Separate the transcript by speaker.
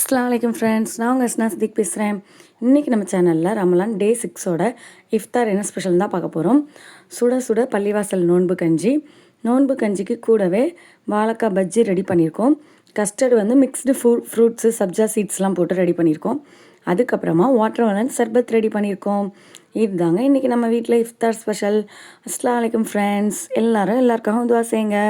Speaker 1: அஸ்ஸலாமு அலைக்கும் ஃப்ரெண்ட்ஸ், நான் உங்கள் அஸ்னா சித்திக் பேசுகிறேன். இன்றைக்கி நம்ம சேனலில் ரமலான் டே 6ஓட இஃப்தார் என்ன ஸ்பெஷல் தான் பார்க்க போகிறோம். சுட சுட பள்ளிவாசல் நோன்பு கஞ்சி. நோன்பு கஞ்சிக்கு கூடவே வாழைக்காய் பஜ்ஜி ரெடி பண்ணியிருக்கோம். கஸ்டர்டு வந்து மிக்ஸ்டு ஃப்ரூட்ஸு சப்ஜா சீட்ஸ்லாம் போட்டு ரெடி பண்ணியிருக்கோம். அதுக்கப்புறமா வாட்டர்மெலன் சர்பத் ரெடி பண்ணியிருக்கோம். இதுதாங்க இன்றைக்கி நம்ம வீட்டில் இஃப்தார் ஸ்பெஷல். அஸ்ஸலாமு அலைக்கும் ஃப்ரெண்ட்ஸ், எல்லாருக்காகவும் துவா செய்யுங்க.